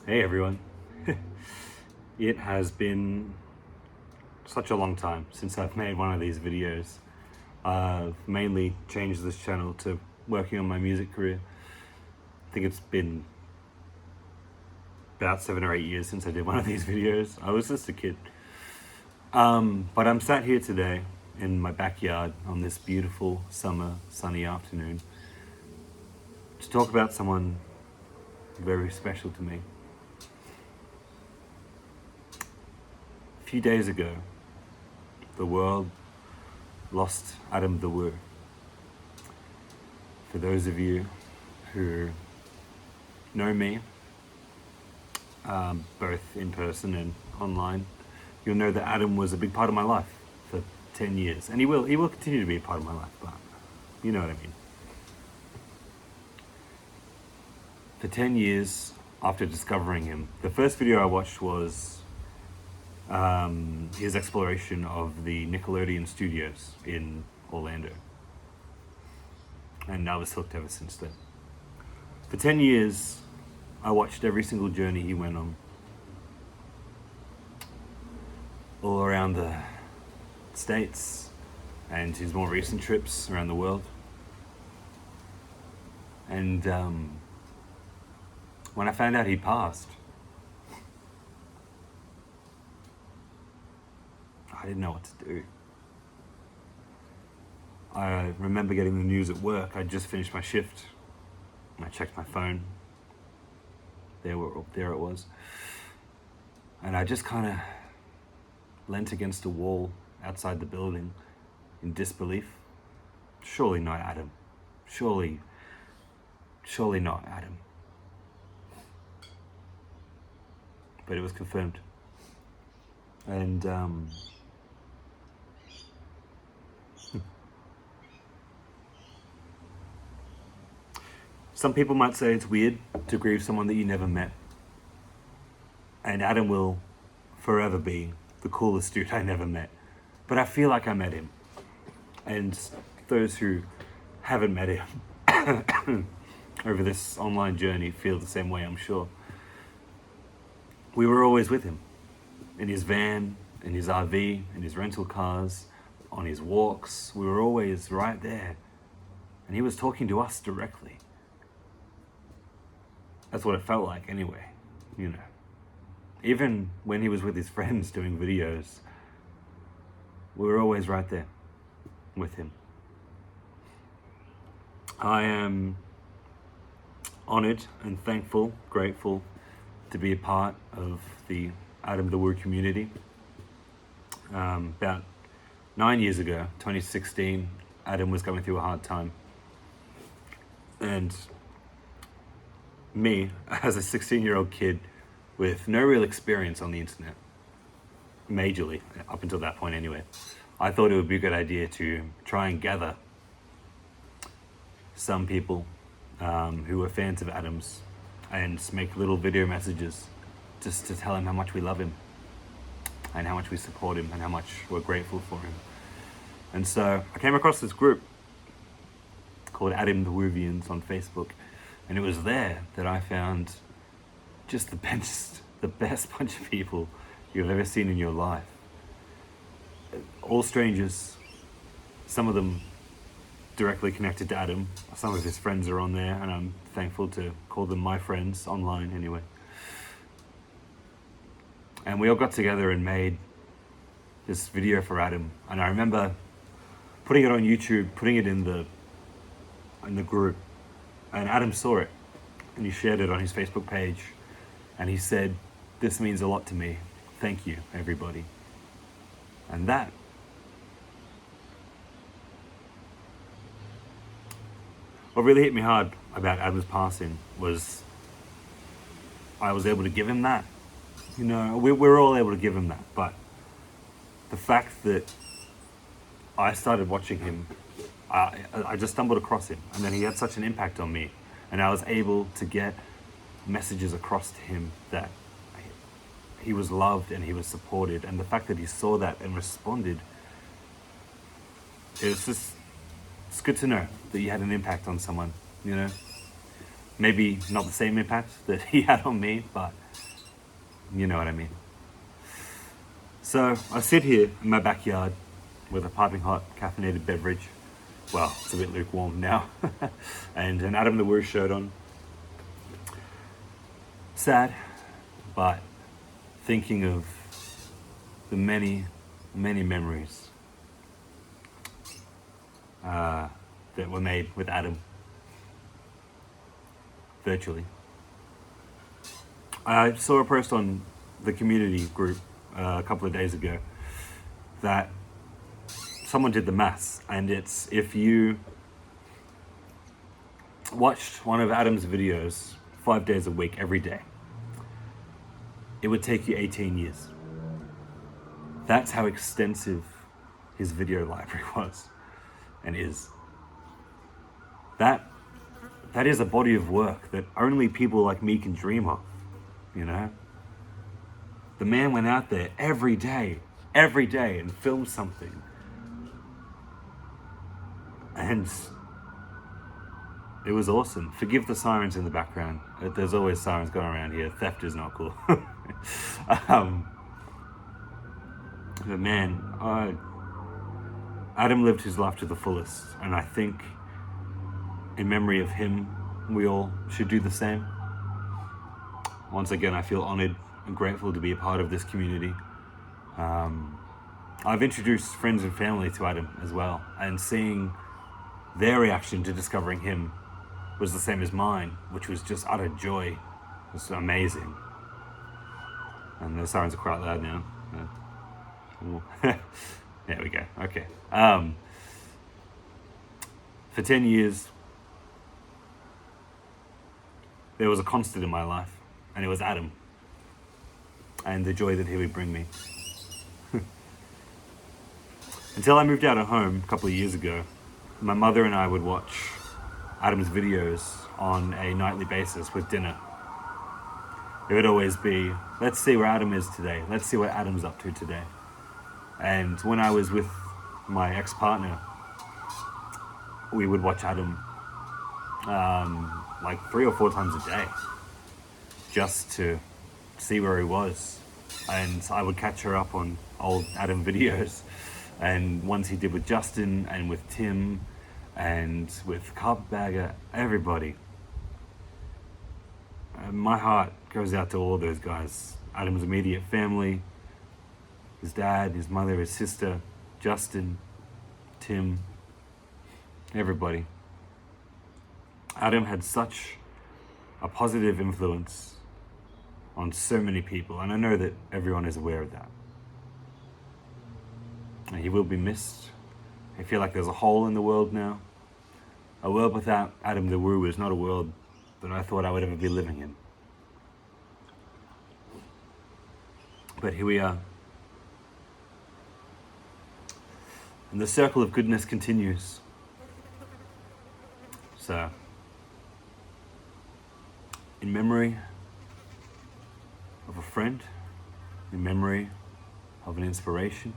Hey everyone. It has been such a long time since I've made one of these videos. I've mainly changed this channel to working on my music career. I think it's been about 7 or 8 years since I did one of these videos. I was just a kid. But I'm sat here today in my backyard on this beautiful summer sunny afternoon to talk about someone very special to me. A few days ago, the world lost Adam Dawur. For those of you who know me, both in person and online, you'll know that Adam was a big part of my life for 10 years. And he will continue to be a part of my life, but you know what I mean. For 10 years after discovering him, the first video I watched was his exploration of the Nickelodeon studios in Orlando. And I was hooked ever since then. For 10 years, I watched every single journey he went on, all around the States and his more recent trips around the world. And when I found out he passed, I didn't know what to do. I remember getting the news at work. I'd just finished my shift. I checked my phone. There it was. And I just kind of leant against a wall outside the building in disbelief. Surely not Adam. Surely not Adam. But it was confirmed. And some people might say it's weird to grieve someone that you never met. And Adam will forever be the coolest dude I never met. But I feel like I met him. And those who haven't met him over this online journey feel the same way, I'm sure. We were always with him. In his van, in his RV, in his rental cars, on his walks. We were always right there. And he was talking to us directly. That's what it felt like anyway, you know. Even when he was with his friends doing videos, we were always right there with him. I am honored and thankful, grateful to be a part of the Adam Dawur community. About 9 years ago, 2016, Adam was going through a hard time. And me, as a 16-year-old kid with no real experience on the internet, majorly, up until that point anyway, I thought it would be a good idea to try and gather some people who were fans of Adam's and make little video messages just to tell him how much we love him and how much we support him and how much we're grateful for him. And so I came across this group called Adam Dawurians on Facebook. And it was there that I found just the best bunch of people you've ever seen in your life. All strangers, some of them directly connected to Adam. Some of his friends are on there, and I'm thankful to call them my friends online anyway. And we all got together and made this video for Adam. And I remember putting it on YouTube, putting it in the group. And Adam saw it, and he shared it on his Facebook page, and he said, "This means a lot to me. Thank you, everybody." And that what really hit me hard about Adam's passing was I was able to give him that. You know, we're all able to give him that, but the fact that I started watching him, I just stumbled across him, and then he had such an impact on me, and I was able to get messages across to him that he was loved and he was supported, and the fact that he saw that and responded, it's good to know that you had an impact on someone, you know. Maybe not the same impact that he had on me, but you know what I mean. So I sit here in my backyard with a piping hot caffeinated beverage. Well, it's a bit lukewarm now. And an Adam the Woo shirt on. Sad, but thinking of the many, many memories that were made with Adam, virtually. I saw a post on the community group a couple of days ago that someone did the maths, and it's if you watched one of Adam's videos 5 days a week, every day, it would take you 18 years. That's how extensive his video library was and is. That is a body of work that only people like me can dream of, you know? The man went out there every day, and filmed something. And it was awesome. Forgive the sirens in the background. There's always sirens going around here. Theft is not cool. But man, Adam lived his life to the fullest, and I think in memory of him, we all should do the same. Once again, I feel honored and grateful to be a part of this community. I've introduced friends and family to Adam as well, and seeing their reaction to discovering him was the same as mine, which was just utter joy. It was amazing. And the sirens are quite loud now. There we go. Okay. For 10 years, there was a constant in my life, and it was Adam, and the joy that he would bring me. Until I moved out of home a couple of years ago, my mother and I would watch Adam's videos on a nightly basis with dinner. It would always be, let's see where Adam is today. Let's see what Adam's up to today. And when I was with my ex-partner, we would watch Adam like 3 or 4 times a day, just to see where he was. And I would catch her up on old Adam videos, and ones he did with Justin and with Tim and with Carpetbagger, everybody. My heart goes out to all those guys. Adam's immediate family, his dad, his mother, his sister, Justin, Tim, everybody. Adam had such a positive influence on so many people, and I know that everyone is aware of that. And he will be missed. I feel like there's a hole in the world now. A world without Adam the Woo is not a world that I thought I would ever be living in. But here we are. And the circle of goodness continues. So, in memory of a friend, in memory of an inspiration.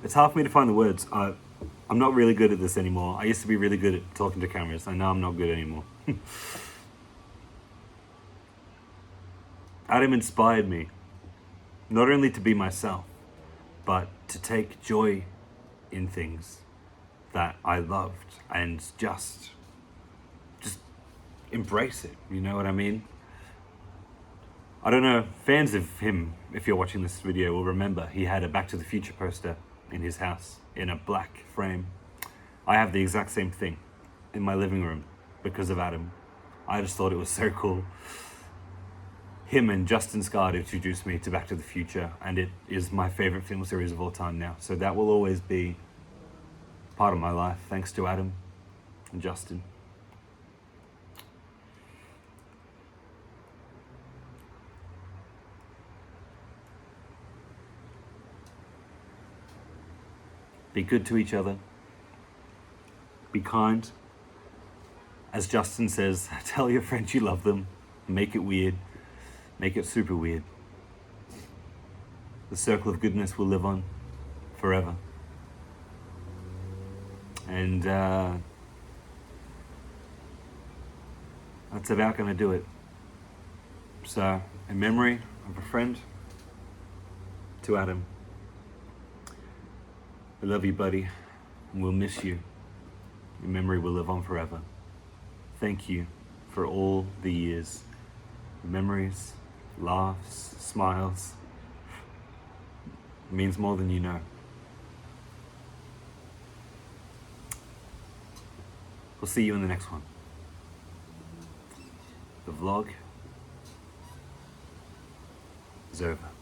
It's hard for me to find the words. I'm not really good at this anymore. I used to be really good at talking to cameras, and now I'm not good anymore. Adam inspired me, not only to be myself, but to take joy in things that I loved and just embrace it, you know what I mean? I don't know, fans of him, if you're watching this video, will remember he had a Back to the Future poster in his house in a black frame. I have the exact same thing in my living room because of Adam. I just thought it was so cool. Him and Justin Scard introduced me to Back to the Future, and it is my favorite film series of all time now. So that will always be part of my life, thanks to Adam and Justin. Be good to each other. Be kind. As Justin says, tell your friends you love them. Make it weird. Make it super weird. The circle of goodness will live on forever. And that's about going to do it. So, in memory of a friend, to Adam, I love you, buddy, and we'll miss you. Your memory will live on forever. Thank you for all the years, the memories, laughs, smiles. It means more than you know. We'll see you in the next one. The vlog is over.